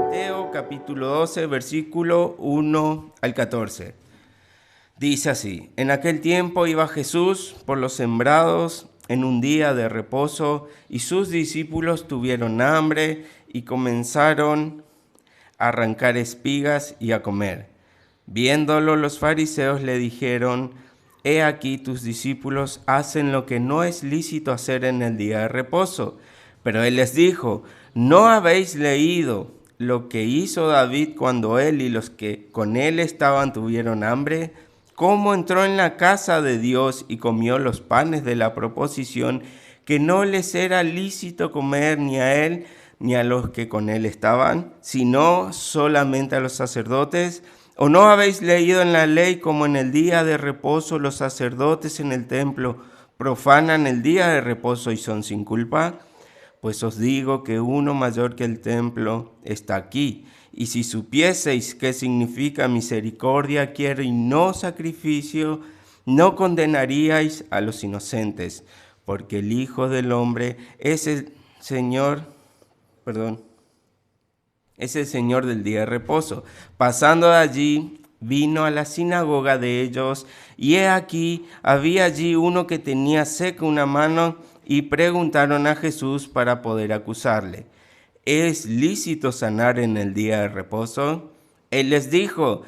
Mateo capítulo 12, versículo 1 al 14. Dice así: En aquel tiempo iba Jesús por los sembrados en un día de reposo, y sus discípulos tuvieron hambre y comenzaron a arrancar espigas y a comer. Viéndolo, los fariseos le dijeron: He aquí, tus discípulos hacen lo que no es lícito hacer en el día de reposo. Pero él les dijo: ¿No habéis leído lo que hizo David cuando él y los que con él estaban tuvieron hambre? Cómo entró en la casa de Dios y comió los panes de la proposición, que no les era lícito comer ni a él ni a los que con él estaban, sino solamente a los sacerdotes. ¿O no habéis leído en la ley como en el día de reposo los sacerdotes en el templo profanan el día de reposo y son sin culpa? Pues os digo que uno mayor que el templo está aquí. Y si supieseis qué significa misericordia quiero y no sacrificio, no condenaríais a los inocentes, porque el Hijo del Hombre es el Señor del día de reposo. Pasando de allí, vino a la sinagoga de ellos, y he aquí, había allí uno que tenía seca una mano, y preguntaron a Jesús para poder acusarle: ¿Es lícito sanar en el día de reposo? Él les dijo: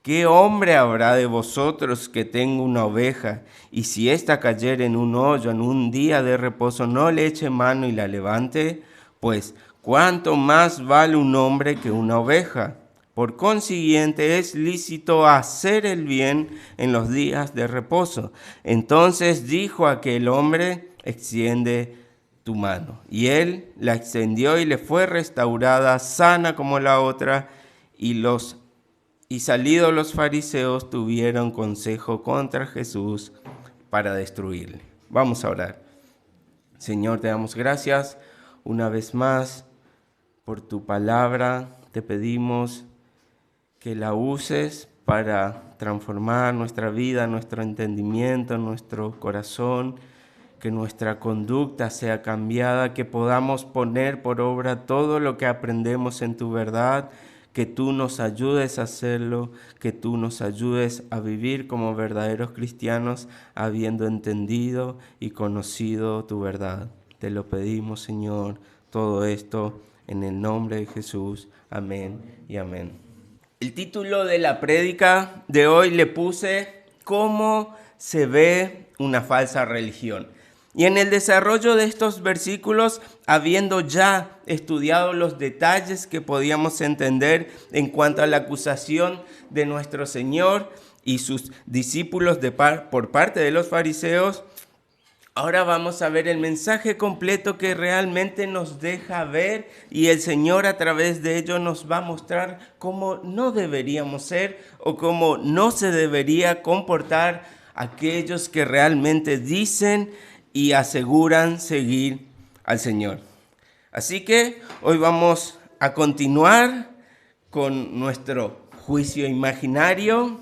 ¿Qué hombre habrá de vosotros que tenga una oveja, y si ésta cayere en un hoyo en un día de reposo, no le eche mano y la levante? Pues, ¿cuánto más vale un hombre que una oveja? Por consiguiente, es lícito hacer el bien en los días de reposo. Entonces dijo aquel hombre: extiende tu mano. Y él la extendió y le fue restaurada, sana como la otra. Y salidos los fariseos tuvieron consejo contra Jesús para destruirle. Vamos a orar. Señor, te damos gracias una vez más por tu palabra. Te pedimos que la uses para transformar nuestra vida, nuestro entendimiento, nuestro corazón, que nuestra conducta sea cambiada, que podamos poner por obra todo lo que aprendemos en tu verdad, que tú nos ayudes a hacerlo, que tú nos ayudes a vivir como verdaderos cristianos, habiendo entendido y conocido tu verdad. Te lo pedimos, Señor, todo esto en el nombre de Jesús. Amén y amén. El título de la prédica de hoy le puse: ¿Cómo se ve una falsa religión? Y en el desarrollo de estos versículos, habiendo ya estudiado los detalles que podíamos entender en cuanto a la acusación de nuestro Señor y sus discípulos por parte de los fariseos, ahora vamos a ver el mensaje completo que realmente nos deja ver, y el Señor a través de ello nos va a mostrar cómo no deberíamos ser o cómo no se debería comportar aquellos que realmente dicen y aseguran seguir al Señor. Así que hoy vamos a continuar con nuestro juicio imaginario.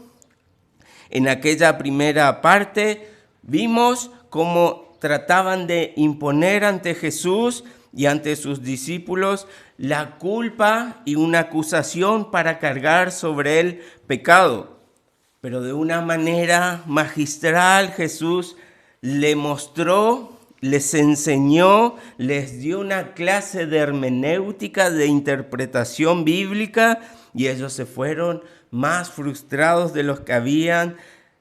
En aquella primera parte vimos cómo trataban de imponer ante Jesús y ante sus discípulos la culpa y una acusación para cargar sobre él pecado. Pero de una manera magistral Jesús le mostró, les enseñó, les dio una clase de hermenéutica, de interpretación bíblica, y ellos se fueron más frustrados de los que habían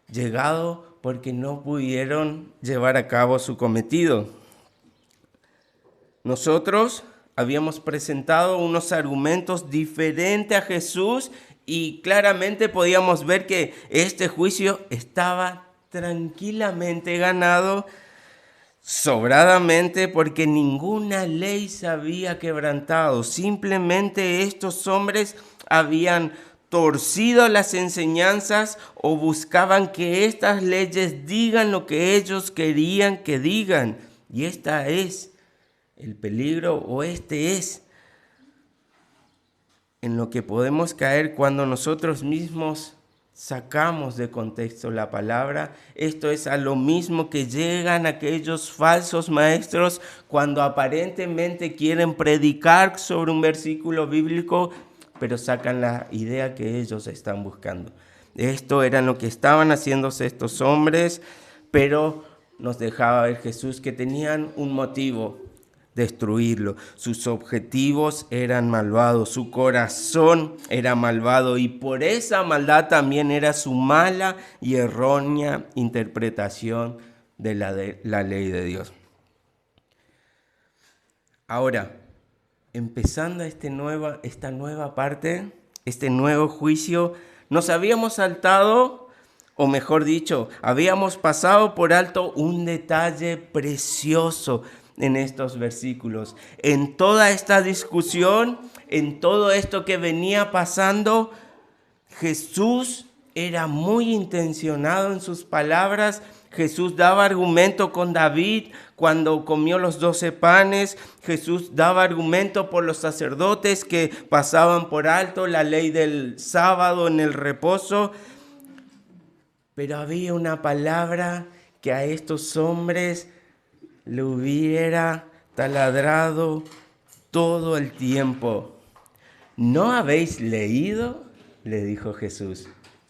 llegado porque no pudieron llevar a cabo su cometido. Nosotros habíamos presentado unos argumentos diferentes a Jesús y claramente podíamos ver que este juicio estaba tranquilamente ganado, sobradamente, porque ninguna ley se había quebrantado. Simplemente estos hombres habían torcido las enseñanzas o buscaban que estas leyes digan lo que ellos querían que digan. Y este es el peligro, o este es en lo que podemos caer cuando nosotros mismos sacamos de contexto la palabra. Esto es a lo mismo que llegan aquellos falsos maestros cuando aparentemente quieren predicar sobre un versículo bíblico, pero sacan la idea que ellos están buscando. Esto era lo que estaban haciéndose estos hombres, pero nos dejaba ver Jesús que tenían un motivo: destruirlo. Sus objetivos eran malvados, su corazón era malvado, y por esa maldad también era su mala y errónea interpretación de la ley de Dios. Ahora, empezando esta nueva parte, este nuevo juicio, nos habíamos saltado, o mejor dicho, habíamos pasado por alto un detalle precioso en estos versículos. En toda esta discusión, en todo esto que venía pasando, Jesús era muy intencionado en sus palabras. Jesús daba argumento con David cuando comió los 12 panes. Jesús daba argumento por los sacerdotes que pasaban por alto la ley del sábado en el reposo. Pero había una palabra que a estos hombres le hubiera taladrado todo el tiempo. ¿No habéis leído?, le dijo Jesús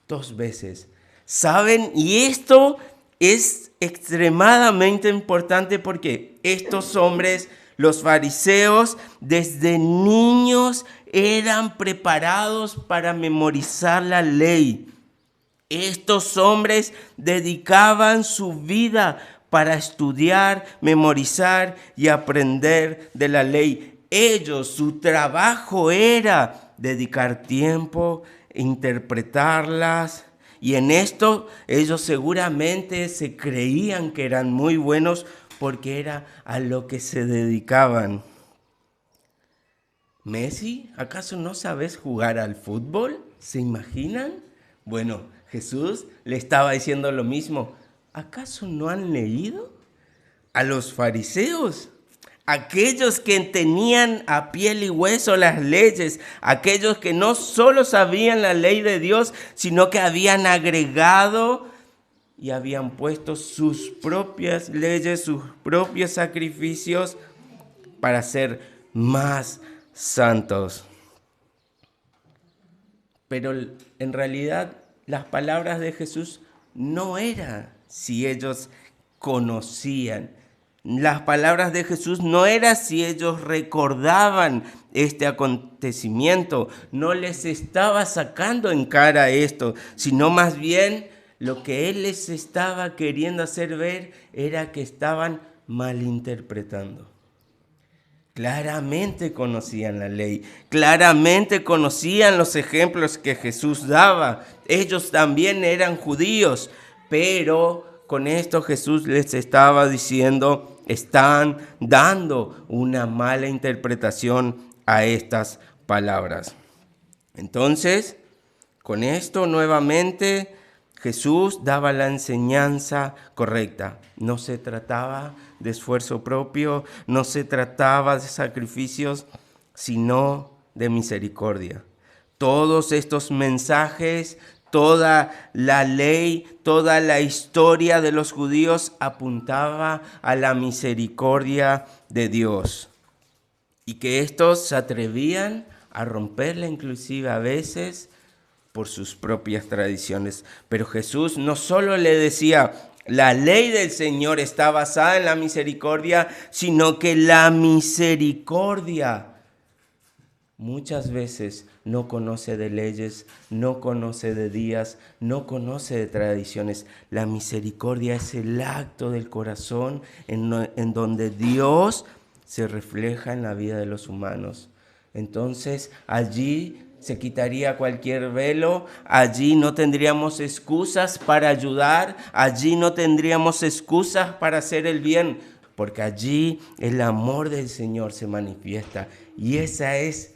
2 veces. ¿Saben? Y esto es extremadamente importante porque estos hombres, los fariseos, desde niños eran preparados para memorizar la ley. Estos hombres dedicaban su vida para estudiar, memorizar y aprender de la ley. Ellos, su trabajo era dedicar tiempo, interpretarlas, y en esto ellos seguramente se creían que eran muy buenos porque era a lo que se dedicaban. ¿Messi? ¿Acaso no sabes jugar al fútbol? ¿Se imaginan? Bueno, Jesús le estaba diciendo lo mismo. ¿Acaso no han leído? A los fariseos, aquellos que tenían a piel y hueso las leyes, aquellos que no solo sabían la ley de Dios, sino que habían agregado y habían puesto sus propias leyes, sus propios sacrificios para ser más santos. Pero en realidad las palabras de Jesús no eran si ellos conocían. Las palabras de Jesús no eran si ellos recordaban este acontecimiento. No les estaba sacando en cara esto, sino más bien lo que Él les estaba queriendo hacer ver era que estaban malinterpretando. Claramente conocían la ley, claramente conocían los ejemplos que Jesús daba. Ellos también eran judíos, pero con esto Jesús les estaba diciendo, están dando una mala interpretación a estas palabras. Entonces, con esto nuevamente Jesús daba la enseñanza correcta. No se trataba de esfuerzo propio, no se trataba de sacrificios, sino de misericordia. Todos estos mensajes, toda la ley, toda la historia de los judíos apuntaba a la misericordia de Dios. Y que estos se atrevían a romperla inclusive a veces por sus propias tradiciones. Pero Jesús no solo le decía, la ley del Señor está basada en la misericordia, sino que la misericordia muchas veces no conoce de leyes, no conoce de días, no conoce de tradiciones. La misericordia es el acto del corazón en donde Dios se refleja en la vida de los humanos. Entonces allí se quitaría cualquier velo, allí no tendríamos excusas para ayudar, allí no tendríamos excusas para hacer el bien, porque allí el amor del Señor se manifiesta. Y ese es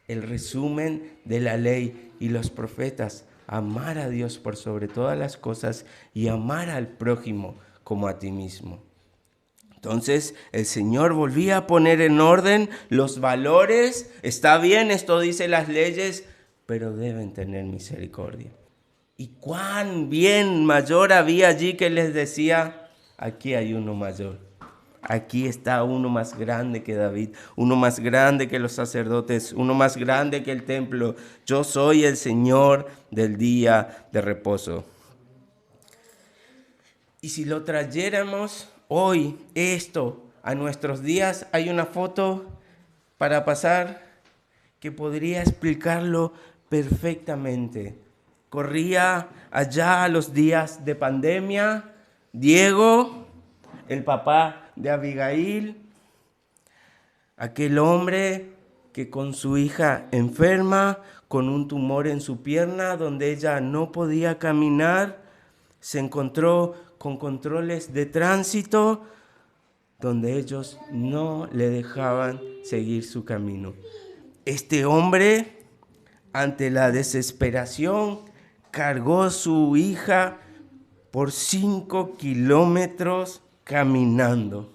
el resumen de la ley y los profetas: amar a Dios por sobre todas las cosas y amar al prójimo como a ti mismo. Entonces el Señor volvía a poner en orden los valores. Está bien, esto dice las leyes, pero deben tener misericordia. Y cuán bien mayor había allí que les decía, aquí hay uno mayor. aquí está uno más grande que David, uno más grande que los sacerdotes, uno más grande que el templo. Yo soy el Señor del día de reposo. Y si lo trayéramos hoy, esto, a nuestros días, hay una foto para pasar que podría explicarlo perfectamente. Corría allá a los días de pandemia, Diego, el papá de Abigail, aquel hombre que con su hija enferma, con un tumor en su pierna donde ella no podía caminar, se encontró con controles de tránsito donde ellos no le dejaban seguir su camino. Este hombre, ante la desesperación, cargó su hija por 5 kilómetros caminando.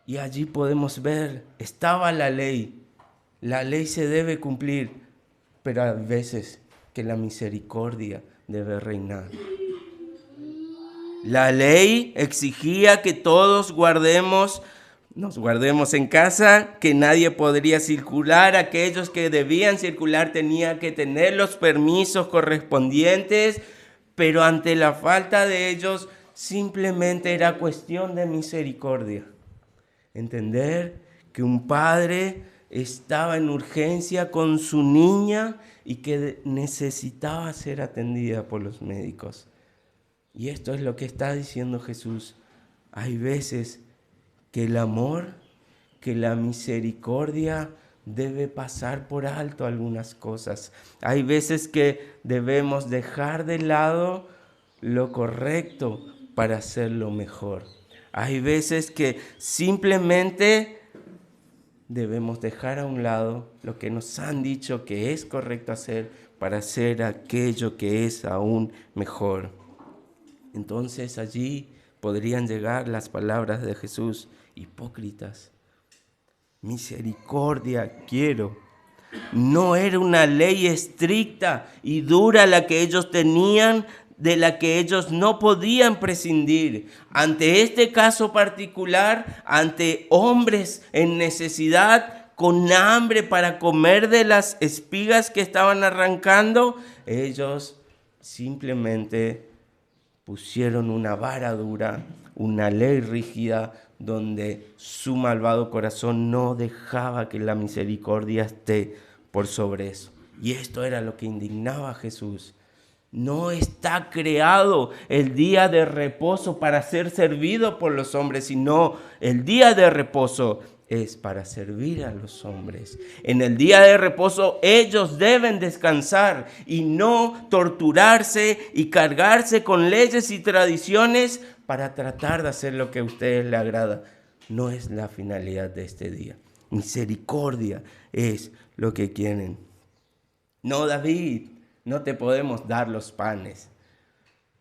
Y allí podemos ver, estaba la ley se debe cumplir, pero a veces que la misericordia debe reinar. La ley exigía que todos nos guardemos en casa, que nadie podría circular, aquellos que debían circular tenían que tener los permisos correspondientes, pero ante la falta de ellos simplemente era cuestión de misericordia. Entender que un padre estaba en urgencia con su niña y que necesitaba ser atendida por los médicos. Y esto es lo que está diciendo Jesús. Hay veces que el amor, que la misericordia debe pasar por alto algunas cosas. Hay veces que debemos dejar de lado lo correcto para hacerlo mejor. Hay veces que simplemente debemos dejar a un lado lo que nos han dicho que es correcto hacer para hacer aquello que es aún mejor. Entonces allí podrían llegar las palabras de Jesús: hipócritas, misericordia quiero. No era una ley estricta y dura la que ellos tenían, de la que ellos no podían prescindir. Ante este caso particular, ante hombres en necesidad, con hambre para comer de las espigas que estaban arrancando, ellos simplemente pusieron una vara dura, una ley rígida, donde su malvado corazón no dejaba que la misericordia esté por sobre eso. Y esto era lo que indignaba a Jesús. No está creado el día de reposo para ser servido por los hombres, sino el día de reposo es para servir a los hombres. En el día de reposo ellos deben descansar y no torturarse y cargarse con leyes y tradiciones para tratar de hacer lo que a ustedes les agrada. No es la finalidad de este día. Misericordia es lo que quieren. No, David, no te podemos dar los panes.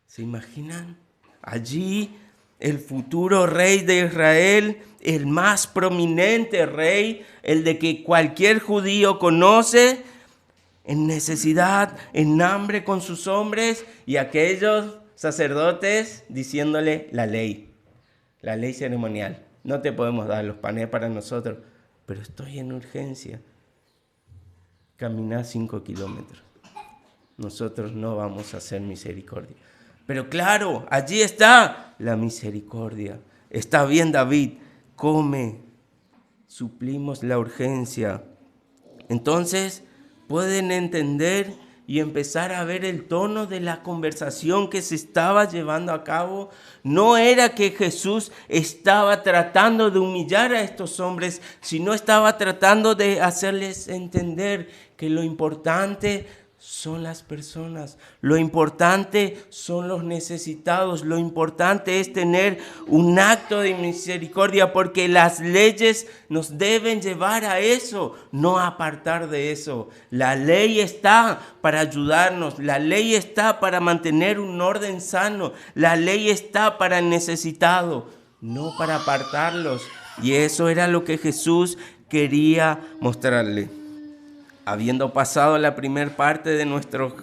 ¿Se imaginan? Allí el futuro rey de Israel, el más prominente rey, el de que cualquier judío conoce, en necesidad, en hambre con sus hombres, y aquellos sacerdotes diciéndole la ley ceremonial. No te podemos dar los panes para nosotros, pero estoy en urgencia. Caminá 5 kilómetros. Nosotros no vamos a hacer misericordia. Pero claro, allí está la misericordia. Está bien, David, come. Suplimos la urgencia. Entonces, pueden entender y empezar a ver el tono de la conversación que se estaba llevando a cabo. No era que Jesús estaba tratando de humillar a estos hombres, sino estaba tratando de hacerles entender que lo importante son las personas, lo importante son los necesitados, lo importante es tener un acto de misericordia, porque las leyes nos deben llevar a eso, no a apartar de eso. La ley está para ayudarnos, la ley está para mantener un orden sano, la ley está para el necesitado, no para apartarlos. Y eso era lo que Jesús quería mostrarle. Habiendo pasado la primera parte de nuestro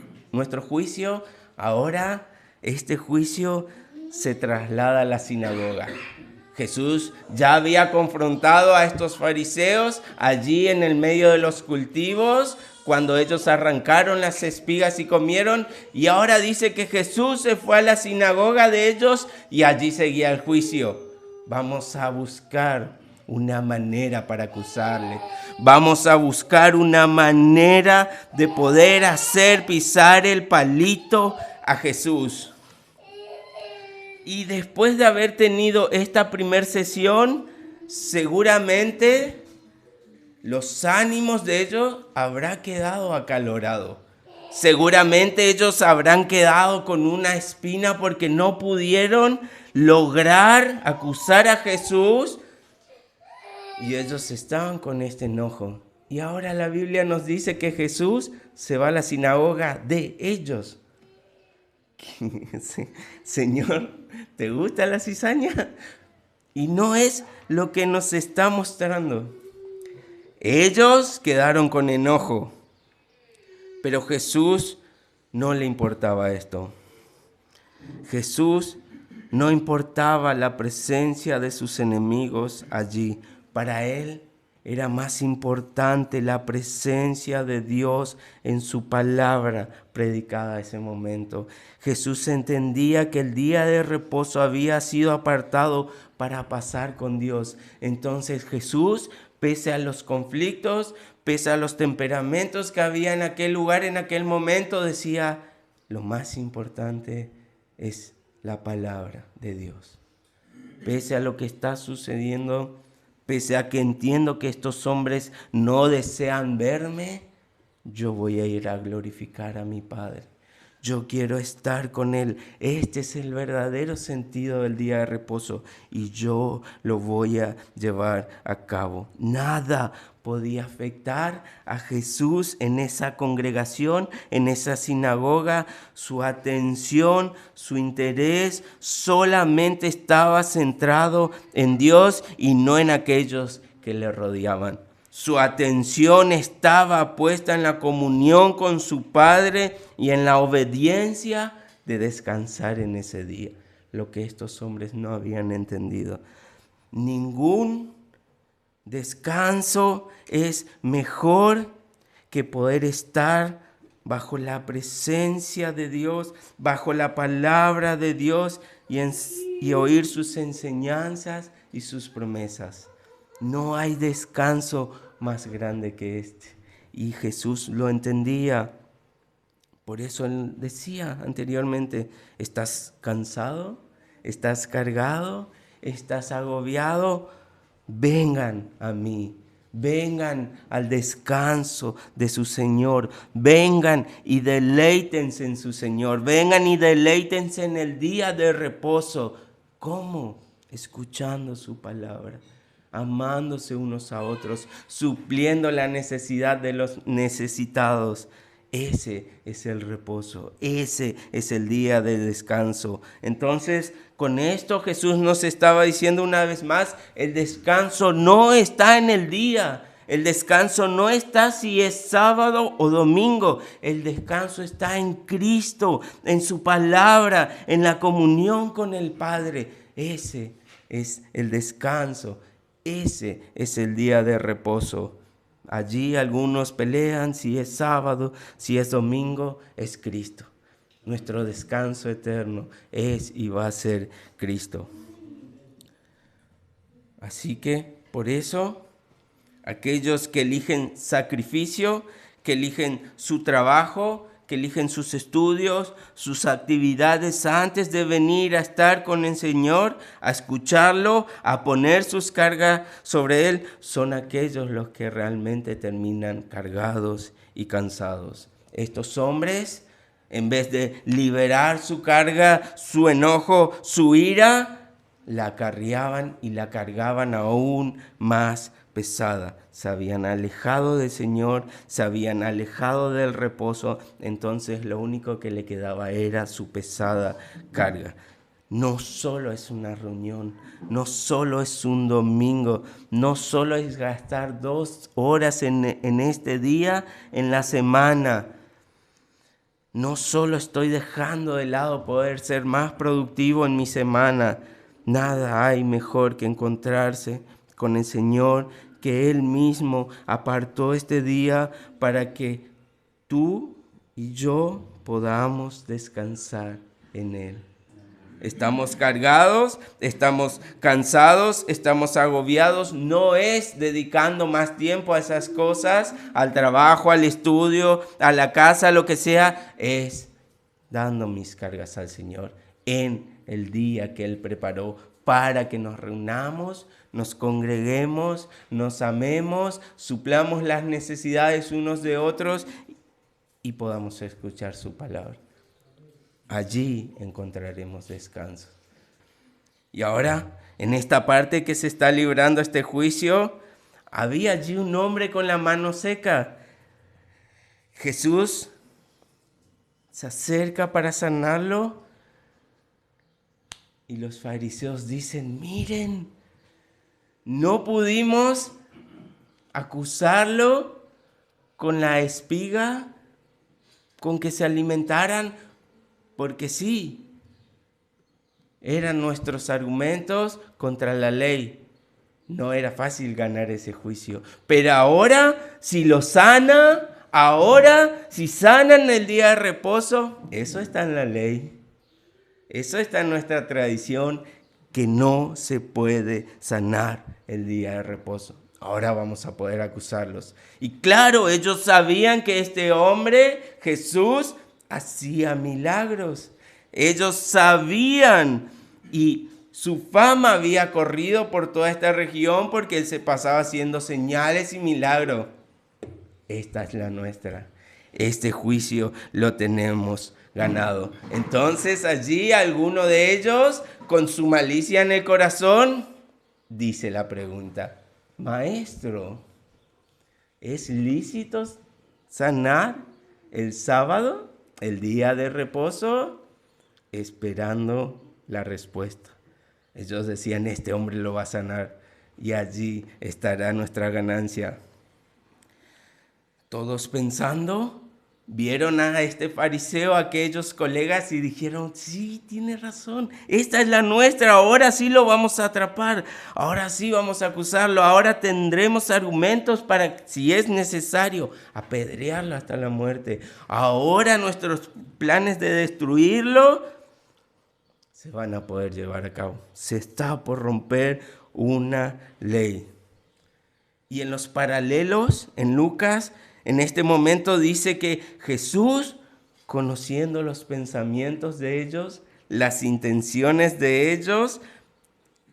juicio, ahora este juicio se traslada a la sinagoga. Jesús ya había confrontado a estos fariseos allí en el medio de los cultivos, cuando ellos arrancaron las espigas y comieron, y ahora dice que Jesús se fue a la sinagoga de ellos y allí seguía el juicio. Vamos a buscar una manera para acusarle. Vamos a buscar una manera de poder hacer pisar el palito a Jesús. Y después de haber tenido esta primer sesión, seguramente los ánimos de ellos habrán quedado acalorados. Seguramente ellos habrán quedado con una espina porque no pudieron lograr acusar a Jesús. Y ellos estaban con este enojo. Y ahora la Biblia nos dice que Jesús se va a la sinagoga de ellos. Señor, ¿te gusta la cizaña? Y no es lo que nos está mostrando. Ellos quedaron con enojo, pero Jesús no le importaba esto. Jesús no importaba la presencia de sus enemigos allí. Para él era más importante la presencia de Dios en su palabra predicada a ese momento. Jesús entendía que el día de reposo había sido apartado para pasar con Dios. Entonces Jesús, pese a los conflictos, pese a los temperamentos que había en aquel lugar, en aquel momento, decía, lo más importante es la palabra de Dios. Pese a lo que está sucediendo, pese a que entiendo que estos hombres no desean verme, yo voy a ir a glorificar a mi Padre. Yo quiero estar con Él. Este es el verdadero sentido del día de reposo y yo lo voy a llevar a cabo. Nada podía afectar a Jesús en esa congregación, en esa sinagoga. Su atención, su interés solamente estaba centrado en Dios y no en aquellos que le rodeaban. Su atención estaba puesta en la comunión con su Padre y en la obediencia de descansar en ese día, lo que estos hombres no habían entendido. Ningún descanso es mejor que poder estar bajo la presencia de Dios, bajo la palabra de Dios y oír sus enseñanzas y sus promesas. No hay descanso más grande que este. Y Jesús lo entendía. Por eso Él decía anteriormente, ¿estás cansado? ¿Estás cargado? ¿Estás agobiado? Vengan a mí. Vengan al descanso de su Señor. Vengan y deleítense en su Señor. Vengan y deleítense en el día de reposo. ¿Cómo? Escuchando su palabra, amándose unos a otros, supliendo la necesidad de los necesitados. Ese es el reposo, ese es el día de descanso. Entonces, con esto Jesús nos estaba diciendo una vez más, el descanso no está en el día. El descanso no está si es sábado o domingo. El descanso está en Cristo, en su palabra, en la comunión con el Padre. Ese es el descanso. Ese es el día de reposo. Allí algunos pelean si es sábado, si es domingo, es Cristo. Nuestro descanso eterno es y va a ser Cristo. Así que, por eso, aquellos que eligen sacrificio, que eligen su trabajo, que eligen sus estudios, sus actividades antes de venir a estar con el Señor, a escucharlo, a poner sus cargas sobre Él, son aquellos los que realmente terminan cargados y cansados. Estos hombres, en vez de liberar su carga, su enojo, su ira, la acarreaban y la cargaban aún más pesada. Se habían alejado del Señor, se habían alejado del reposo, entonces lo único que le quedaba era su pesada carga. No solo es una reunión, no solo es un domingo, no solo es gastar 2 horas en este día, en la semana. No solo estoy dejando de lado poder ser más productivo en mi semana, Nada hay mejor que encontrarse con el Señor, que Él mismo apartó este día para que tú y yo podamos descansar en Él. Estamos cargados, estamos cansados, estamos agobiados. No es dedicando más tiempo a esas cosas, al trabajo, al estudio, a la casa, lo que sea. Es dando mis cargas al Señor en el día que Él preparó para que nos reunamos, nos congreguemos, nos amemos, suplamos las necesidades unos de otros y podamos escuchar su palabra. Allí encontraremos descanso. Y ahora, en esta parte que se está librando este juicio, había allí un hombre con la mano seca. Jesús se acerca para sanarlo y los fariseos dicen: miren, no pudimos acusarlo con la espiga con que se alimentaran, porque sí, eran nuestros argumentos contra la ley. No era fácil ganar ese juicio. Pero ahora, si lo sana, ahora, si sanan el día de reposo, eso está en la ley. Eso está en nuestra tradición, que no se puede sanar el día de reposo. Ahora vamos a poder acusarlos. Y claro, ellos sabían que este hombre, Jesús, hacía milagros. Ellos sabían, y su fama había corrido por toda esta región porque él se pasaba haciendo señales y milagros. Esta es la nuestra. Este juicio lo tenemos ganado. Entonces allí alguno de ellos, con su malicia en el corazón, dice la pregunta: Maestro, ¿es lícito sanar el sábado, el día de reposo? Esperando la respuesta. Ellos decían: este hombre lo va a sanar y allí estará nuestra ganancia. Todos pensando, vieron a este fariseo, a aquellos colegas, y dijeron: sí, tiene razón, esta es la nuestra, ahora sí lo vamos a atrapar, ahora sí vamos a acusarlo, ahora tendremos argumentos para, si es necesario, apedrearlo hasta la muerte. Ahora nuestros planes de destruirlo se van a poder llevar a cabo. Se está por romper una ley. Y en los paralelos, en Lucas, en este momento dice que Jesús, conociendo los pensamientos de ellos, las intenciones de ellos,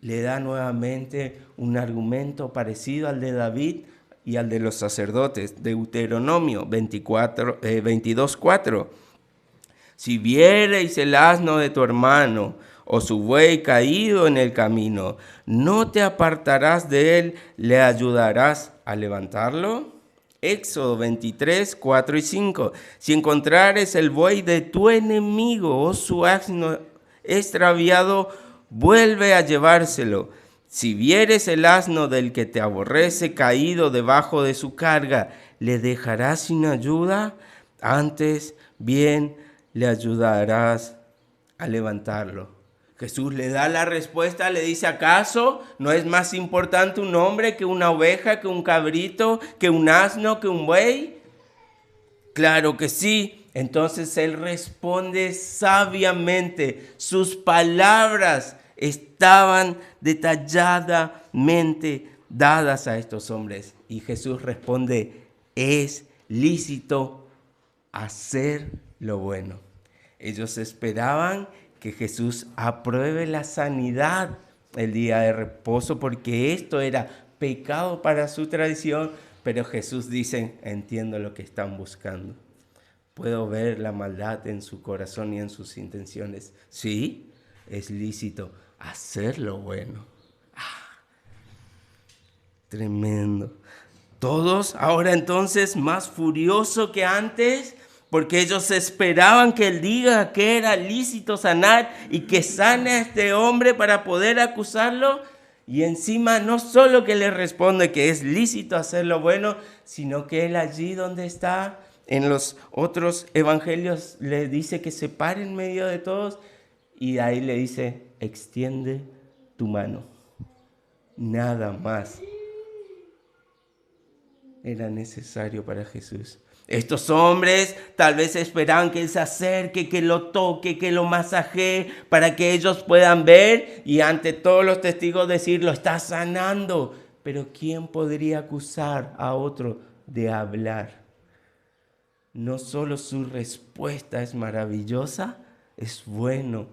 le da nuevamente un argumento parecido al de David y al de los sacerdotes. Deuteronomio 22:4. Si viereis el asno de tu hermano o su buey caído en el camino, ¿no te apartarás de él? ¿Le ayudarás a levantarlo? Éxodo 23:4-5. Si encontrares el buey de tu enemigo o su asno extraviado, vuelve a llevárselo. Si vieres el asno del que te aborrece caído debajo de su carga, ¿le dejarás sin ayuda? Antes bien le ayudarás a levantarlo. Jesús le da la respuesta, le dice: ¿acaso no es más importante un hombre que una oveja, que un cabrito, que un asno, que un buey? Claro que sí. Entonces él responde sabiamente. Sus palabras estaban detalladamente dadas a estos hombres. Y Jesús responde: es lícito hacer lo bueno. Ellos esperaban que Jesús apruebe la sanidad el día de reposo, porque esto era pecado para su tradición, pero Jesús dice: entiendo lo que están buscando. Puedo ver la maldad en su corazón y en sus intenciones. Sí, es lícito hacer lo bueno. Tremendo. Todos ahora entonces más furiosos que antes, porque ellos esperaban que él diga que era lícito sanar y que sane a este hombre para poder acusarlo. Y encima no solo que le responde que es lícito hacer lo bueno, sino que él allí donde está, en los otros evangelios, le dice que se pare en medio de todos y ahí le dice: extiende tu mano. Nada más era necesario para Jesús. Estos hombres tal vez esperaban que Él se acerque, que lo toque, que lo masajee, para que ellos puedan ver y ante todos los testigos decir, lo está sanando. Pero ¿quién podría acusar a otro de hablar? No solo su respuesta es maravillosa, es bueno.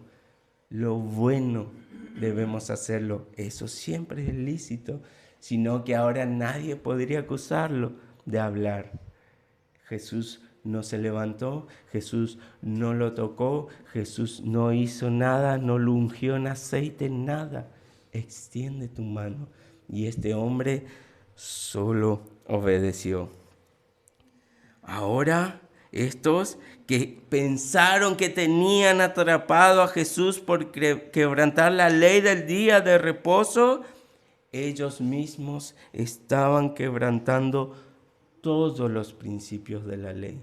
Lo bueno debemos hacerlo. Eso siempre es lícito, sino que ahora nadie podría acusarlo de hablar. Jesús no se levantó, Jesús no lo tocó, Jesús no hizo nada, no lo ungió en aceite, nada. Extiende tu mano. Y este hombre solo obedeció. Ahora, estos que pensaron que tenían atrapado a Jesús por quebrantar la ley del día de reposo, ellos mismos estaban quebrantando todos los principios de la ley.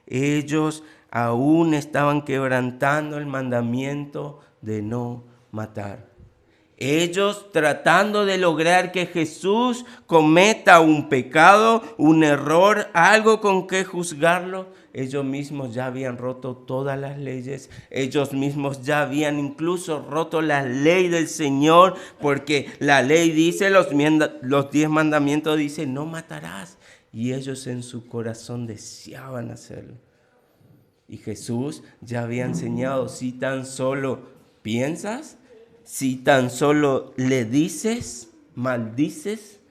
Ellos aún estaban quebrantando el mandamiento de no matar. Ellos tratando de lograr que Jesús cometa un pecado, un error, algo con que juzgarlo. Ellos mismos ya habían roto todas las leyes. Ellos mismos ya habían incluso roto la ley del Señor, porque la ley dice, los 10 mandamientos dicen, no matarás. Y ellos en su corazón deseaban hacerlo. Y Jesús ya había enseñado, si tan solo piensas, si tan solo le dices, maldices,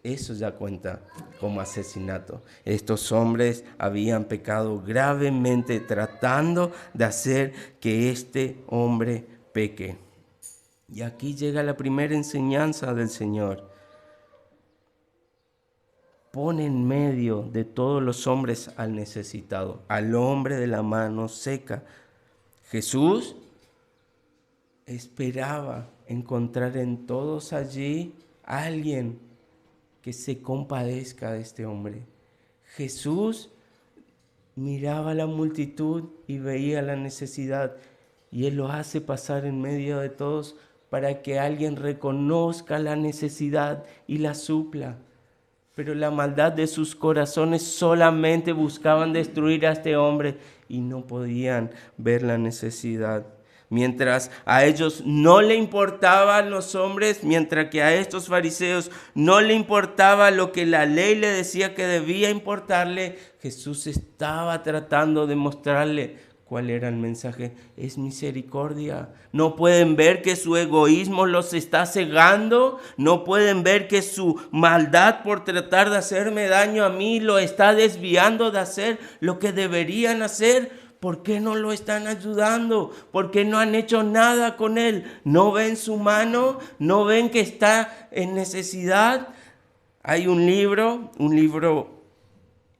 eso ya cuenta como asesinato. Estos hombres habían pecado gravemente tratando de hacer que este hombre peque. Y aquí llega la primera enseñanza del Señor. Pone en medio de todos los hombres al necesitado, al hombre de la mano seca. Jesús esperaba encontrar en todos allí a alguien que se compadezca de este hombre. Jesús miraba a la multitud y veía la necesidad, y Él lo hace pasar en medio de todos para que alguien reconozca la necesidad y la supla. Pero la maldad de sus corazones solamente buscaban destruir a este hombre y no podían ver la necesidad. Mientras a ellos no le importaban los hombres, mientras que a estos fariseos no le importaba lo que la ley le decía que debía importarle, Jesús estaba tratando de mostrarle cuál era el mensaje. Es misericordia. No pueden ver que su egoísmo los está cegando. No pueden ver que su maldad por tratar de hacerme daño a mí lo está desviando de hacer lo que deberían hacer. ¿Por qué no lo están ayudando? ¿Por qué no han hecho nada con él? ¿No ven su mano? ¿No ven que está en necesidad? Hay un libro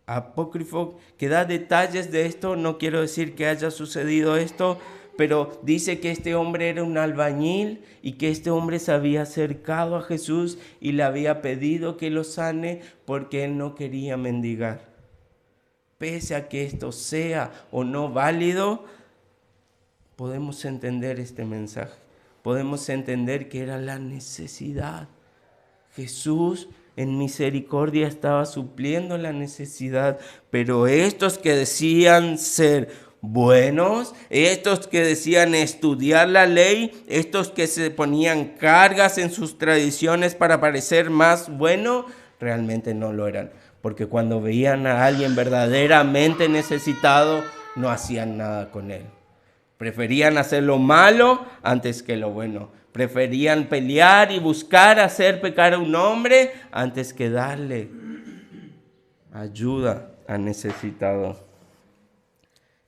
apócrifo que da detalles de esto. No quiero decir que haya sucedido esto, pero dice que este hombre era un albañil y que este hombre se había acercado a Jesús y le había pedido que lo sane porque él no quería mendigar. Pese a que esto sea o no válido, podemos entender este mensaje. Podemos entender que era la necesidad. Jesús en misericordia estaba supliendo la necesidad, pero estos que decían ser buenos, estos que decían estudiar la ley, estos que se ponían cargas en sus tradiciones para parecer más bueno, realmente no lo eran. Porque cuando veían a alguien verdaderamente necesitado, no hacían nada con él. Preferían hacer lo malo antes que lo bueno. Preferían pelear y buscar hacer pecar a un hombre antes que darle ayuda al necesitado.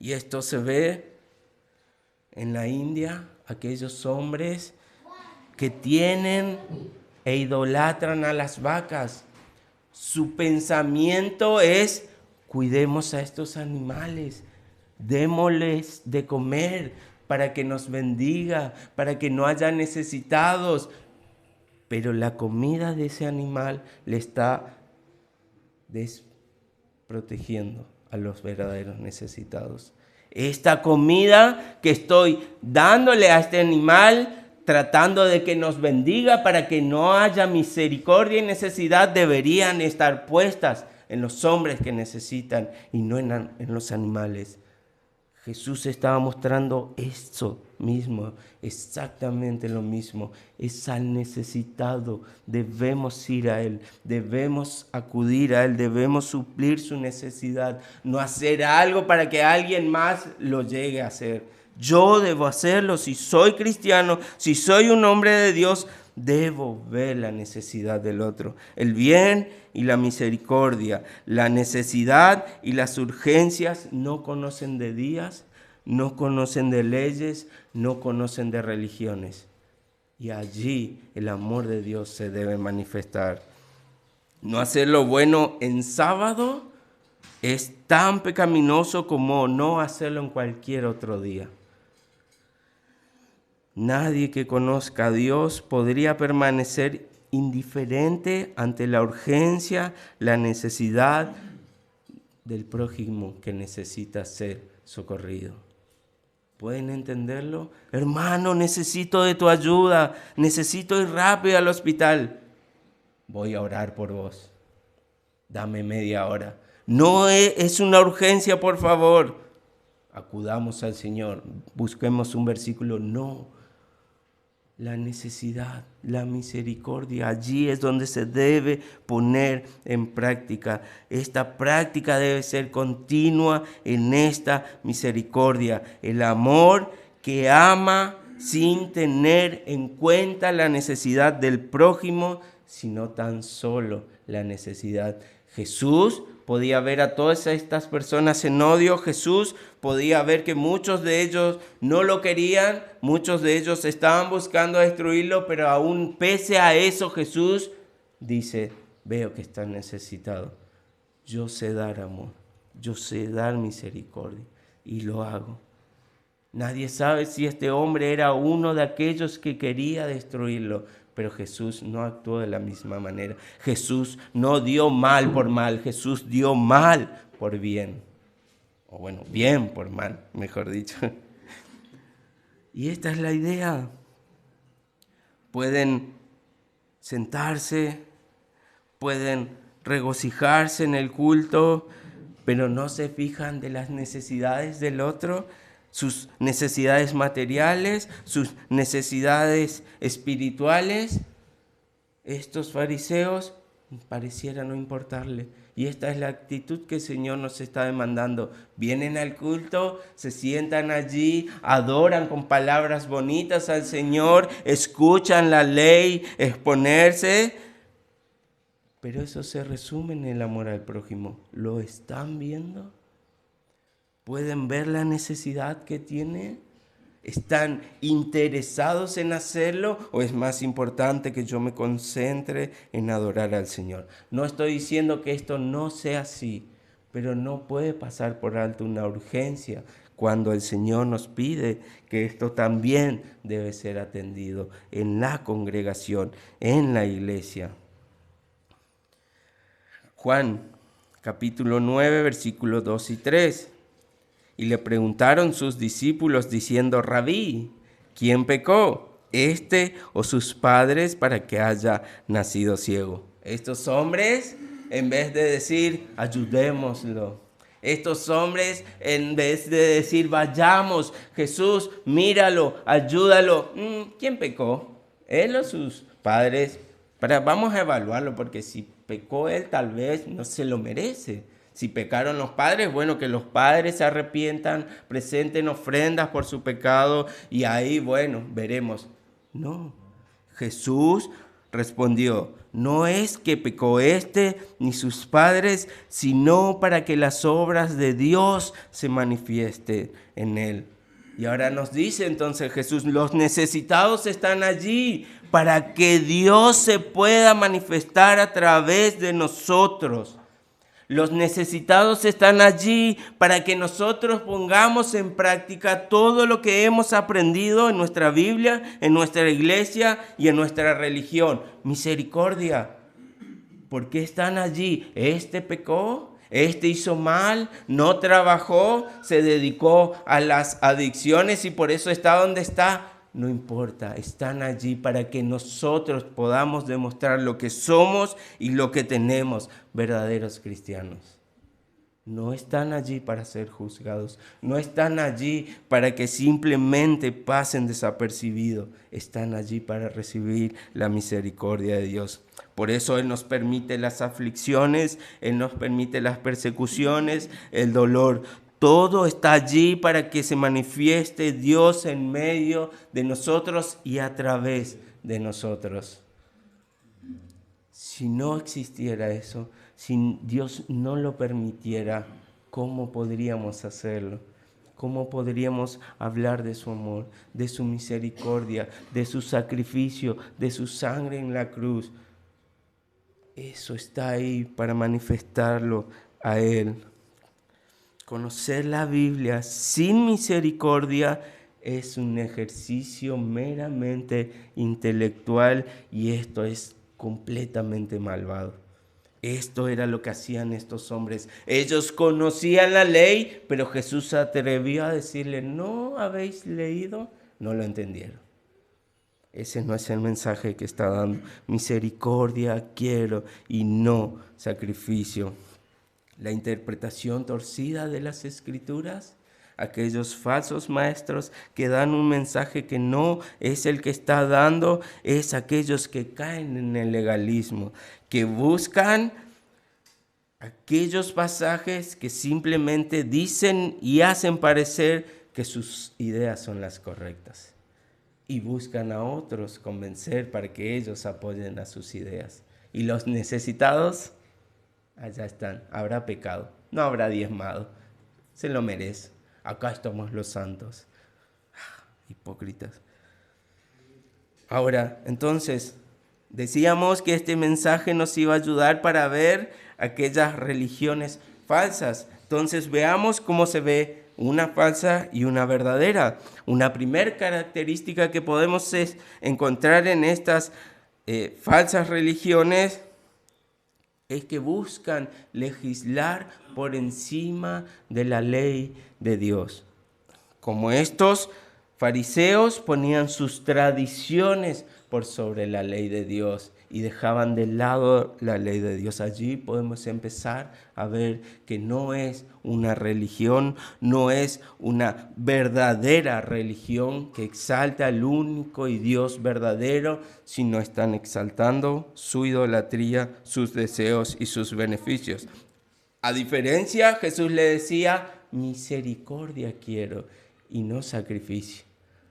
Y esto se ve en la India, aquellos hombres que tienen e idolatran a las vacas. Su pensamiento es, cuidemos a estos animales, démosles de comer para que nos bendiga, para que no haya necesitados. Pero la comida de ese animal le está desprotegiendo a los verdaderos necesitados. Esta comida que estoy dándole a este animal tratando de que nos bendiga para que no haya misericordia y necesidad, deberían estar puestas en los hombres que necesitan y no en los animales. Jesús estaba mostrando eso mismo, exactamente lo mismo. Es al necesitado. Debemos ir a Él, debemos acudir a Él, debemos suplir su necesidad. No hacer algo para que alguien más lo llegue a hacer. Yo debo hacerlo. Si soy cristiano, si soy un hombre de Dios, debo ver la necesidad del otro. El bien y la misericordia, la necesidad y las urgencias no conocen de días, no conocen de leyes, no conocen de religiones. Y allí el amor de Dios se debe manifestar. No hacer lo bueno en sábado es tan pecaminoso como no hacerlo en cualquier otro día. Nadie que conozca a Dios podría permanecer indiferente ante la urgencia, la necesidad del prójimo que necesita ser socorrido. ¿Pueden entenderlo? Hermano, necesito de tu ayuda, necesito ir rápido al hospital. Voy a orar por vos. Dame media hora. No es una urgencia, por favor. Acudamos al Señor, busquemos un versículo. No. La necesidad, la misericordia, allí es donde se debe poner en práctica. Esta práctica debe ser continua en esta misericordia. El amor que ama sin tener en cuenta la necesidad del prójimo, sino tan solo la necesidad. Jesús podía ver a todas estas personas en odio. Jesús podía ver que muchos de ellos no lo querían, muchos de ellos estaban buscando destruirlo, pero aún pese a eso Jesús dice, veo que están necesitados. Yo sé dar amor, yo sé dar misericordia y lo hago. Nadie sabe si este hombre era uno de aquellos que quería destruirlo, pero Jesús no actuó de la misma manera. Jesús no dio mal por mal, Jesús dio mal por bien. O bueno, bien por mal, mejor dicho. Y esta es la idea. Pueden sentarse, pueden regocijarse en el culto, pero no se fijan de las necesidades del otro, sus necesidades materiales, sus necesidades espirituales. Estos fariseos pareciera no importarle. Y esta es la actitud que el Señor nos está demandando. Vienen al culto, se sientan allí, adoran con palabras bonitas al Señor, escuchan la ley exponerse, pero eso se resume en el amor al prójimo. ¿Lo están viendo? ¿Pueden ver la necesidad que tiene? ¿Están interesados en hacerlo o es más importante que yo me concentre en adorar al Señor? No estoy diciendo que esto no sea así, pero no puede pasar por alto una urgencia cuando el Señor nos pide que esto también debe ser atendido en la congregación, en la iglesia. Juan, capítulo 9, versículos 2 y 3. Y le preguntaron sus discípulos diciendo, Rabí, ¿quién pecó, este o sus padres, para que haya nacido ciego? Estos hombres, en vez de decir, ayudémoslo. Estos hombres, en vez de decir, vayamos, Jesús, míralo, ayúdalo. ¿Quién pecó? ¿Él o sus padres? Vamos a evaluarlo, porque si pecó él, tal vez no se lo merece. Si pecaron los padres, bueno, que los padres se arrepientan, presenten ofrendas por su pecado y ahí, bueno, veremos. No, Jesús respondió, no es que pecó este ni sus padres, sino para que las obras de Dios se manifiesten en él. Y ahora nos dice entonces Jesús, los necesitados están allí para que Dios se pueda manifestar a través de nosotros. Los necesitados están allí para que nosotros pongamos en práctica todo lo que hemos aprendido en nuestra Biblia, en nuestra iglesia y en nuestra religión. Misericordia. ¿Por qué están allí? Este pecó, este hizo mal, no trabajó, se dedicó a las adicciones y por eso está donde está. no importa, están allí para que nosotros podamos demostrar lo que somos y lo que tenemos, verdaderos cristianos. No están allí para ser juzgados, no están allí para que simplemente pasen desapercibidos, están allí para recibir la misericordia de Dios. Por eso Él nos permite las aflicciones, Él nos permite las persecuciones, el dolor. Todo está allí para que se manifieste Dios en medio de nosotros y a través de nosotros. Si no existiera eso, si Dios no lo permitiera, ¿cómo podríamos hacerlo? ¿Cómo podríamos hablar de su amor, de su misericordia, de su sacrificio, de su sangre en la cruz? Eso está ahí para manifestarlo a Él. Conocer la Biblia sin misericordia es un ejercicio meramente intelectual y esto es completamente malvado. Esto era lo que hacían estos hombres. Ellos conocían la ley, pero Jesús se atrevió a decirle, ¿no habéis leído? No lo entendieron. Ese no es el mensaje que está dando. Misericordia quiero y no sacrificio. La interpretación torcida de las Escrituras, aquellos falsos maestros que dan un mensaje que no es el que está dando, es aquellos que caen en el legalismo, que buscan aquellos pasajes que simplemente dicen y hacen parecer que sus ideas son las correctas y buscan a otros convencer para que ellos apoyen a sus ideas. Y los necesitados, allá están, habrá pecado, no habrá diezmado, se lo merece. Acá estamos los santos. Hipócritas. Ahora, entonces, decíamos que este mensaje nos iba a ayudar para ver aquellas religiones falsas. Entonces, veamos cómo se ve una falsa y una verdadera. Una primera característica que podemos encontrar en estas falsas religiones es que buscan legislar por encima de la ley de Dios. Como estos fariseos ponían sus tradiciones por sobre la ley de Dios y dejaban de lado la ley de Dios. Allí podemos empezar a ver que no es una religión, no es una verdadera religión que exalta al único y Dios verdadero, sino están exaltando su idolatría, sus deseos y sus beneficios. A diferencia, Jesús le decía, misericordia quiero y no sacrificio.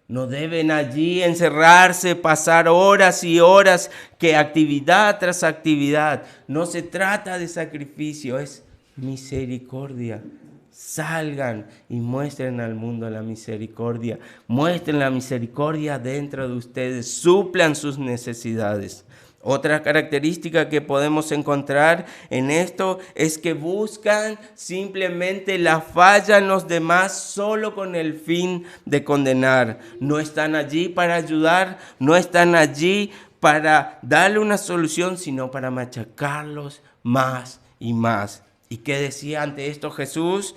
No deben allí encerrarse, pasar horas y horas, que actividad tras actividad. No se trata de sacrificio, es misericordia. Salgan y muestren al mundo la misericordia. Muestren la misericordia dentro de ustedes. Suplan sus necesidades. Otra característica que podemos encontrar en esto es que buscan simplemente la falla en los demás solo con el fin de condenar. No están allí para ayudar, no están allí para darle una solución, sino para machacarlos más y más. ¿Y qué decía ante esto Jesús?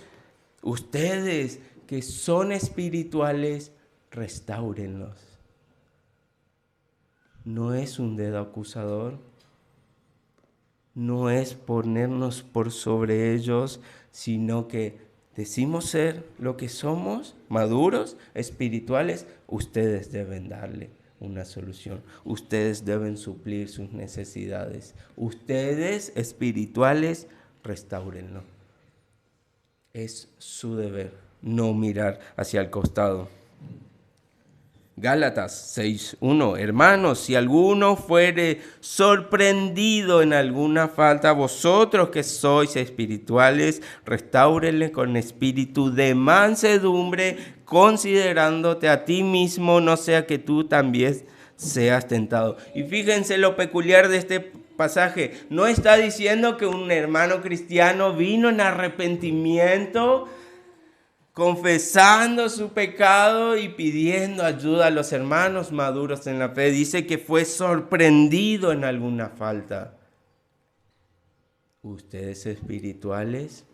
Ustedes que son espirituales, restáurenlos. No es un dedo acusador, no es ponernos por sobre ellos, sino que decimos ser lo que somos, maduros, espirituales. Ustedes deben darle una solución, ustedes deben suplir sus necesidades. Ustedes espirituales, restáurenlo. Es su deber, no mirar hacia el costado. Gálatas 6:1. Hermanos, si alguno fuere sorprendido en alguna falta, vosotros que sois espirituales, restáurenle con espíritu de mansedumbre, considerándote a ti mismo, no sea que tú también seas tentado. Y fíjense lo peculiar de este pasaje. No está diciendo que un hermano cristiano vino en arrepentimiento, confesando su pecado y pidiendo ayuda a los hermanos maduros en la fe. Dice que fue sorprendido en alguna falta. Ustedes espirituales,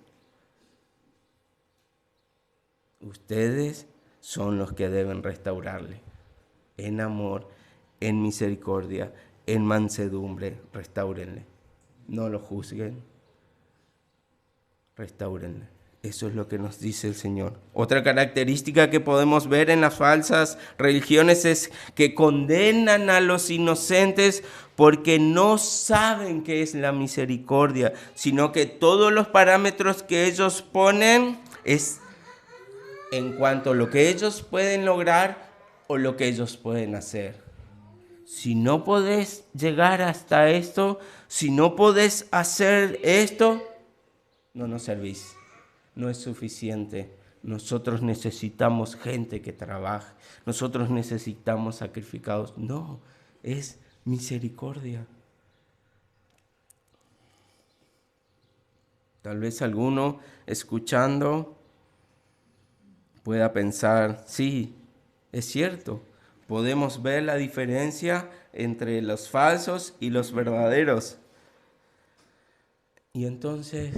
ustedes son los que deben restaurarle. en amor, en misericordia, en mansedumbre, restáurenle. No lo juzguen, restáurenle. Eso es lo que nos dice el Señor. Otra característica que podemos ver en las falsas religiones es que condenan a los inocentes porque no saben qué es la misericordia, sino que todos los parámetros que ellos ponen es en cuanto a lo que ellos pueden lograr o lo que ellos pueden hacer. Si no podés llegar hasta esto, si no podés hacer esto, no nos servís. No es suficiente. Nosotros necesitamos gente que trabaje. Nosotros necesitamos sacrificados. No, es misericordia. Tal vez alguno escuchando pueda pensar, sí, es cierto. Podemos ver la diferencia entre los falsos y los verdaderos. Y entonces,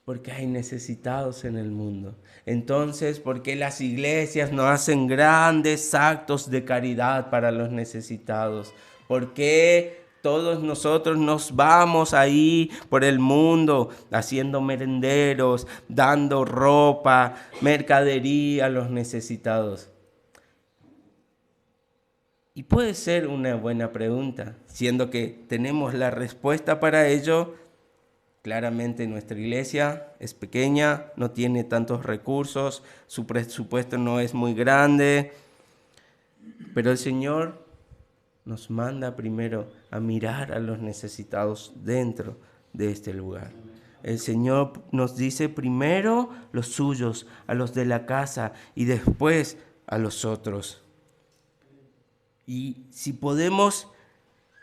¿por qué hay necesitados en el mundo? Entonces, ¿por qué las iglesias no hacen grandes actos de caridad para los necesitados? ¿Por qué todos nosotros nos vamos ahí por el mundo haciendo merenderos, dando ropa, mercadería a los necesitados? Y puede ser una buena pregunta, siendo que tenemos la respuesta para ello. Claramente nuestra iglesia es pequeña, no tiene tantos recursos, su presupuesto no es muy grande, pero el Señor nos manda primero a mirar a los necesitados dentro de este lugar. El Señor nos dice primero los suyos, a los de la casa, y después a los otros. Y si podemos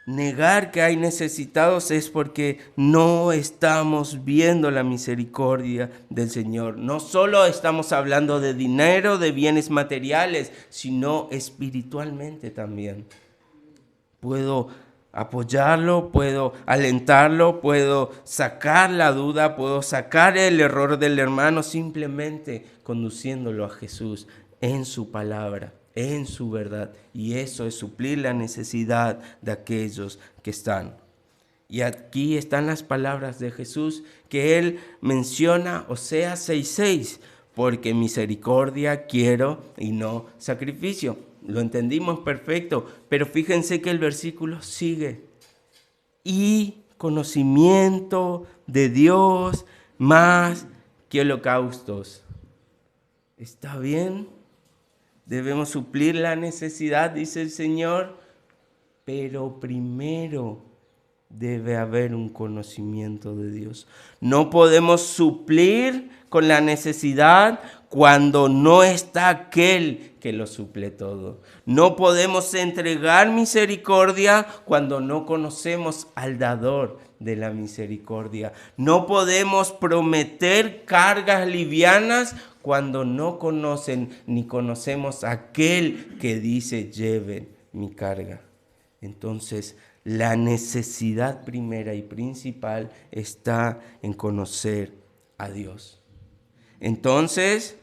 negar que hay necesitados es porque no estamos viendo la misericordia del Señor. No solo estamos hablando de dinero, de bienes materiales, sino espiritualmente también. Puedo apoyarlo, puedo alentarlo, puedo sacar la duda, puedo sacar el error del hermano simplemente conduciéndolo a Jesús en su palabra, en su verdad, y eso es suplir la necesidad de aquellos que están. Y aquí están las palabras de Jesús que él menciona, Oseas 6:6, porque misericordia quiero y no sacrificio. Lo entendimos perfecto, pero fíjense que el versículo sigue. Y conocimiento de Dios más que holocaustos. ¿Está bien? Debemos suplir la necesidad, dice el Señor, pero primero debe haber un conocimiento de Dios. No podemos suplir con la necesidad cuando no está aquel que lo suple todo. No podemos entregar misericordia cuando no conocemos al dador de la misericordia. No podemos prometer cargas livianas cuando no conocen ni conocemos a aquel que dice lleven mi carga. Entonces, la necesidad primera y principal está en conocer a Dios. Entonces,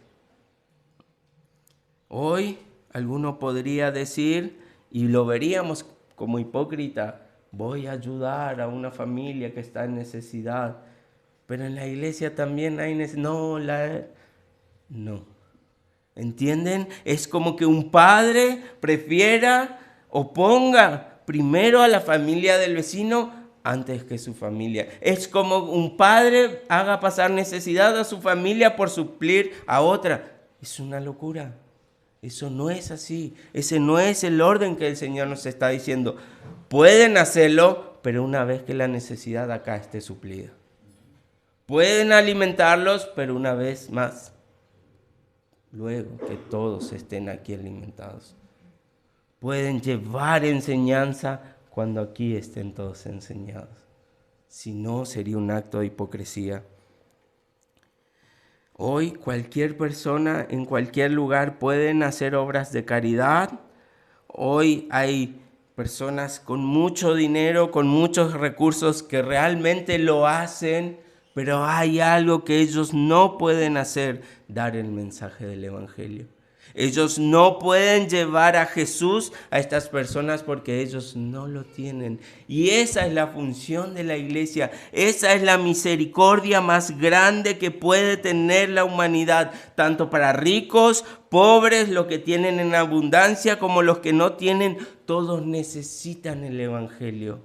hoy alguno podría decir, y lo veríamos como hipócrita, voy a ayudar a una familia que está en necesidad, pero en la iglesia también hay necesidad. No. ¿Entienden? Es como que un padre prefiera o ponga primero a la familia del vecino antes que su familia. Es como un padre haga pasar necesidad a su familia por suplir a otra. Es una locura. Eso no es así. Ese no es el orden que el Señor nos está diciendo. Pueden hacerlo, pero una vez que la necesidad acá esté suplida. Pueden alimentarlos, pero una vez más, luego que todos estén aquí alimentados. Pueden llevar enseñanza cuando aquí estén todos enseñados. Si no, sería un acto de hipocresía. Hoy cualquier persona en cualquier lugar pueden hacer obras de caridad. Hoy hay personas con mucho dinero, con muchos recursos que realmente lo hacen, pero hay algo que ellos no pueden hacer, dar el mensaje del Evangelio. Ellos no pueden llevar a Jesús a estas personas porque ellos no lo tienen. Y esa es la función de la iglesia. Esa es la misericordia más grande que puede tener la humanidad, tanto para ricos, pobres, los que tienen en abundancia, como los que no tienen. Todos necesitan el evangelio.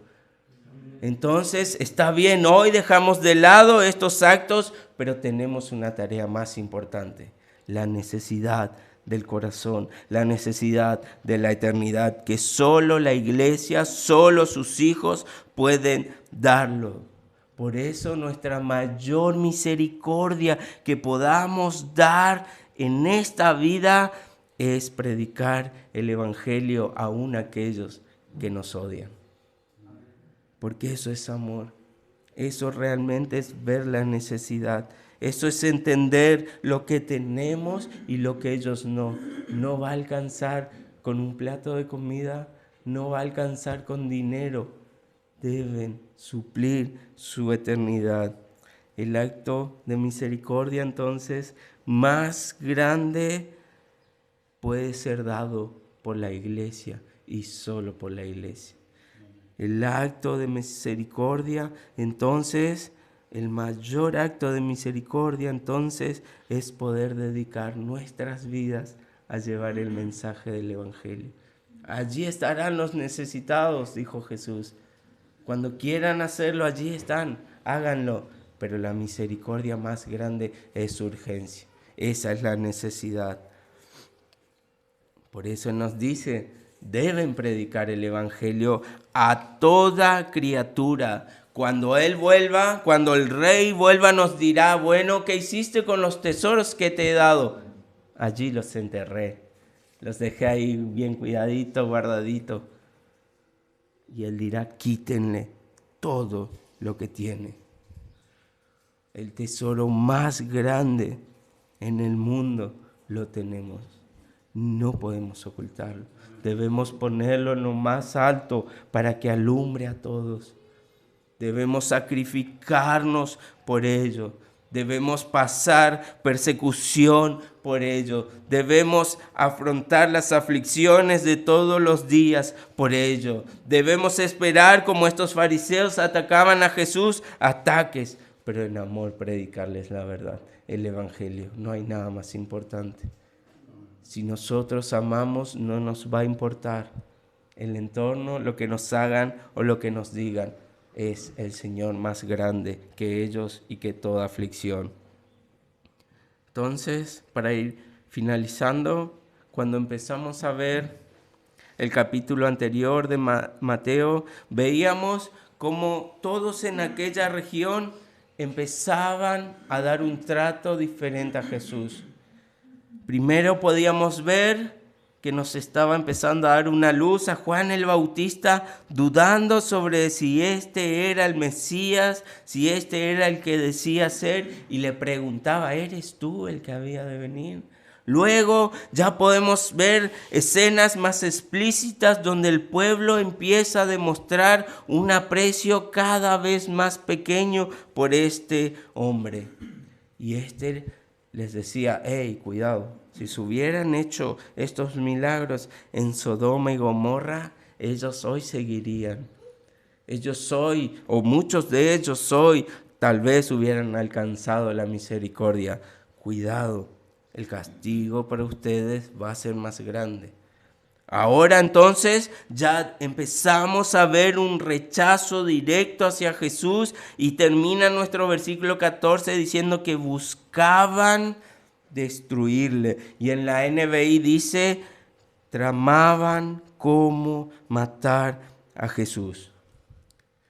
Entonces, está bien, hoy dejamos de lado estos actos, pero tenemos una tarea más importante: la necesidad del corazón, la necesidad de la eternidad, que solo la iglesia, solo sus hijos pueden darlo. Por eso nuestra mayor misericordia que podamos dar en esta vida es predicar el evangelio aún a aquellos que nos odian. Porque eso es amor. Eso realmente es ver la necesidad. Eso es entender lo que tenemos y lo que ellos no. No va a alcanzar con un plato de comida, no va a alcanzar con dinero. Deben suplir su eternidad. El acto de misericordia, entonces, más grande puede ser dado por la iglesia y solo por la iglesia. El acto de misericordia, entonces, el mayor acto de misericordia, entonces, es poder dedicar nuestras vidas a llevar el mensaje del evangelio. Allí estarán los necesitados, dijo Jesús. Cuando quieran hacerlo, allí están, háganlo. Pero la misericordia más grande es su urgencia. Esa es la necesidad. Por eso nos dice: deben predicar el evangelio a toda criatura. Cuando Él vuelva, cuando el Rey vuelva, nos dirá: bueno, ¿qué hiciste con los tesoros que te he dado? Allí los enterré, los dejé ahí bien cuidadito, guardadito. Y Él dirá: quítenle todo lo que tiene. El tesoro más grande en el mundo lo tenemos. No podemos ocultarlo. Debemos ponerlo en lo más alto para que alumbre a todos. Debemos sacrificarnos por ello. Debemos pasar persecución por ello. Debemos afrontar las aflicciones de todos los días por ello. Debemos esperar, como estos fariseos atacaban a Jesús, ataques, pero en amor predicarles la verdad, el evangelio. No hay nada más importante. Si nosotros amamos, no nos va a importar el entorno, lo que nos hagan o lo que nos digan. Es el Señor más grande que ellos y que toda aflicción. Entonces, para ir finalizando, cuando empezamos a ver el capítulo anterior de Mateo, veíamos cómo todos en aquella región empezaban a dar un trato diferente a Jesús. Primero podíamos ver que nos estaba empezando a dar una luz a Juan el Bautista, dudando sobre si este era el Mesías, si este era el que decía ser, y le preguntaba: ¿eres tú el que había de venir? Luego ya podemos ver escenas más explícitas donde el pueblo empieza a demostrar un aprecio cada vez más pequeño por este hombre. Y les decía: hey, cuidado, si se hubieran hecho estos milagros en Sodoma y Gomorra, ellos hoy seguirían. Ellos hoy, o muchos de ellos hoy, tal vez hubieran alcanzado la misericordia. Cuidado, el castigo para ustedes va a ser más grande. Ahora entonces ya empezamos a ver un rechazo directo hacia Jesús, y termina nuestro versículo 14 diciendo que buscaban destruirle. Y en la NBI dice: tramaban cómo matar a Jesús.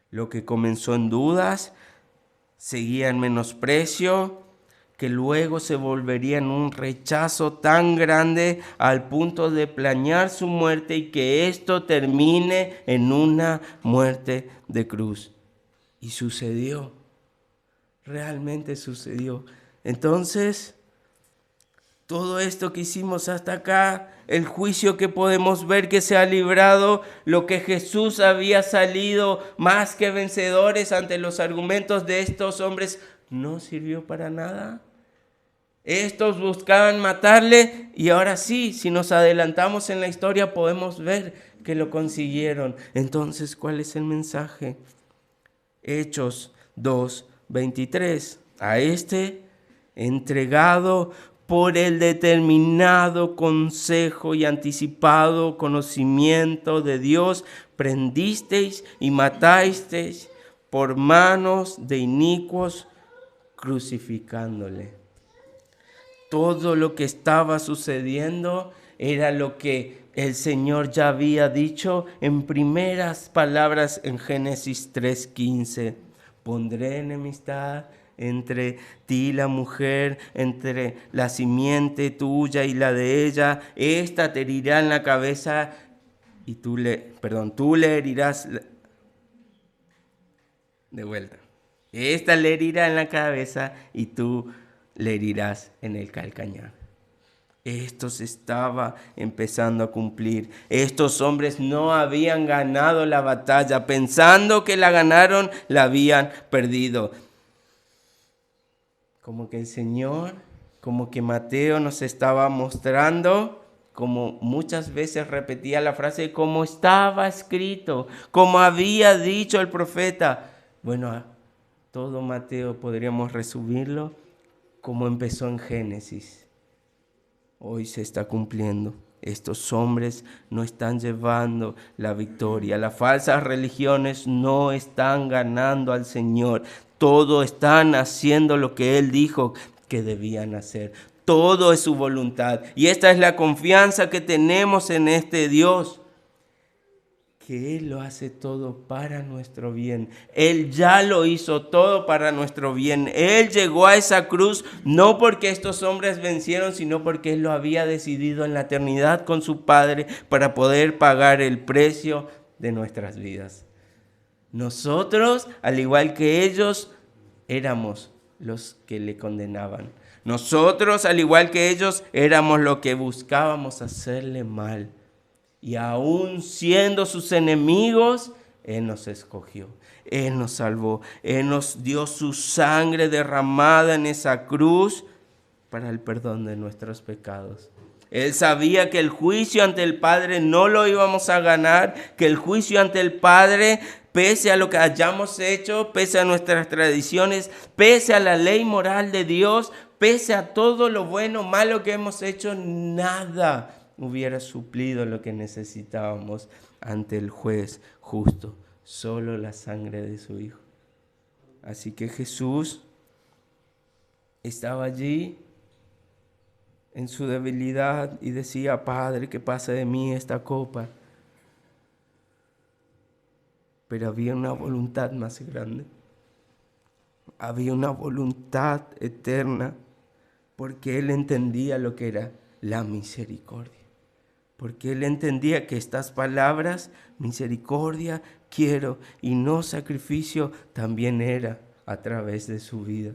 Lo que comenzó en dudas seguía en menosprecio, que luego se volvería en un rechazo tan grande al punto de planear su muerte, y que esto termine en una muerte de cruz. Y sucedió, realmente sucedió. Entonces, todo esto que hicimos hasta acá, el juicio que podemos ver que se ha librado, lo que Jesús había salido más que vencedores ante los argumentos de estos hombres, no sirvió para nada. Estos buscaban matarle y ahora sí, si nos adelantamos en la historia podemos ver que lo consiguieron. Entonces, ¿cuál es el mensaje? Hechos 2:23. A este, entregado por el determinado consejo y anticipado conocimiento de Dios, prendisteis y matasteis por manos de inicuos, crucificándole. Todo lo que estaba sucediendo era lo que el Señor ya había dicho en primeras palabras en Génesis 3:15. Pondré enemistad entre ti y la mujer, entre la simiente tuya y la de ella. Esta te herirá en la cabeza y tú le herirás de vuelta. Esta le herirá en la cabeza y tú le herirás en el calcañar. Esto se estaba empezando a cumplir. Estos hombres no habían ganado la batalla. Pensando que la ganaron, la habían perdido. Como que el Señor, como que Mateo nos estaba mostrando, como muchas veces repetía la frase, como estaba escrito, como había dicho el profeta. Bueno, todo Mateo podríamos resumirlo como empezó en Génesis. Hoy se está cumpliendo. Estos hombres no están llevando la victoria. Las falsas religiones no están ganando al Señor. Todos están haciendo lo que Él dijo que debían hacer. Todo es su voluntad. Y esta es la confianza que tenemos en este Dios, que Él lo hace todo para nuestro bien. Él ya lo hizo todo para nuestro bien. Él llegó a esa cruz no porque estos hombres vencieron, sino porque Él lo había decidido en la eternidad con su Padre para poder pagar el precio de nuestras vidas. Nosotros, al igual que ellos, éramos los que le condenaban. Nosotros, al igual que ellos, éramos los que buscábamos hacerle mal. Y aún siendo sus enemigos, Él nos escogió, Él nos salvó, Él nos dio su sangre derramada en esa cruz para el perdón de nuestros pecados. Él sabía que el juicio ante el Padre no lo íbamos a ganar, que el juicio ante el Padre, pese a lo que hayamos hecho, pese a nuestras tradiciones, pese a la ley moral de Dios, pese a todo lo bueno o malo que hemos hecho, nada hubiera suplido lo que necesitábamos ante el juez justo, solo la sangre de su Hijo. Así que Jesús estaba allí en su debilidad y decía: Padre, que pase de mí esta copa. Pero había una voluntad más grande. Había una voluntad eterna, porque Él entendía lo que era la misericordia. Porque Él entendía que estas palabras, misericordia quiero y no sacrificio, también era a través de su vida.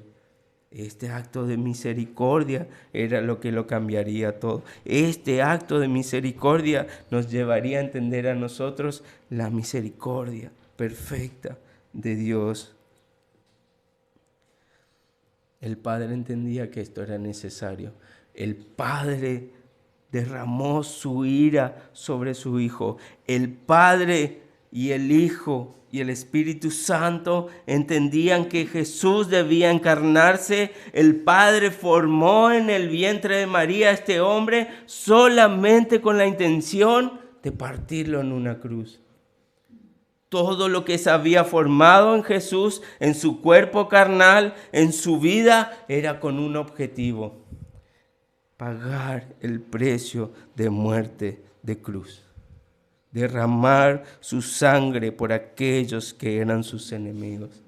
Este acto de misericordia era lo que lo cambiaría todo. Este acto de misericordia nos llevaría a entender a nosotros la misericordia perfecta de Dios. El Padre entendía que esto era necesario. El Padre derramó su ira sobre su Hijo. El Padre y el Hijo y el Espíritu Santo entendían que Jesús debía encarnarse. El Padre formó en el vientre de María a este hombre solamente con la intención de partirlo en una cruz. Todo lo que se había formado en Jesús, en su cuerpo carnal, en su vida, era con un objetivo: pagar el precio de muerte de cruz, derramar su sangre por aquellos que eran sus enemigos.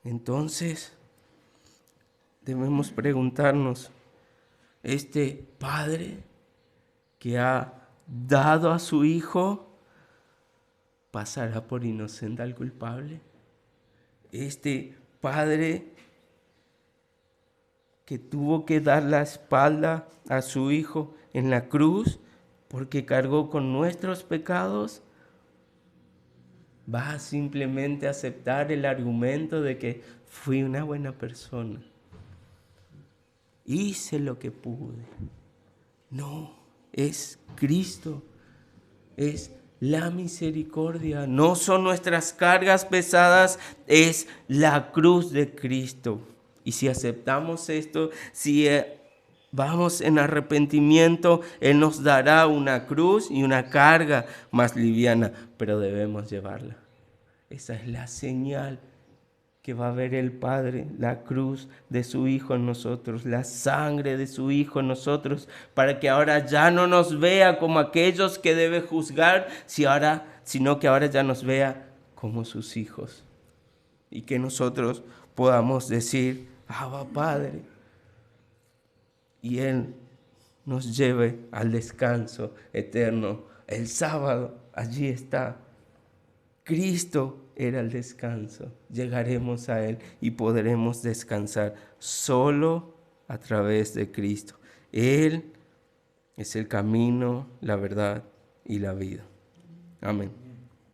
Entonces, debemos preguntarnos, ¿este Padre que ha dado a su Hijo pasará por inocente al culpable? Este Padre que tuvo que dar la espalda a su Hijo en la cruz porque cargó con nuestros pecados, ¿va a simplemente aceptar el argumento de que fui una buena persona? hice lo que pude. No, es Cristo, es la misericordia. No son nuestras cargas pesadas, es la cruz de Cristo. Y si aceptamos esto, si vamos en arrepentimiento, Él nos dará una cruz y una carga más liviana, pero debemos llevarla. Esa es la señal que va a ver el Padre, la cruz de su Hijo en nosotros, la sangre de su Hijo en nosotros, para que ahora ya no nos vea como aquellos que debe juzgar, sino que ahora ya nos vea como sus hijos. Y que nosotros podamos decir, Abba Padre, y Él nos lleve al descanso eterno. El sábado, allí está. Cristo era el descanso. Llegaremos a Él y podremos descansar solo a través de Cristo. Él es el camino, la verdad y la vida. Amén.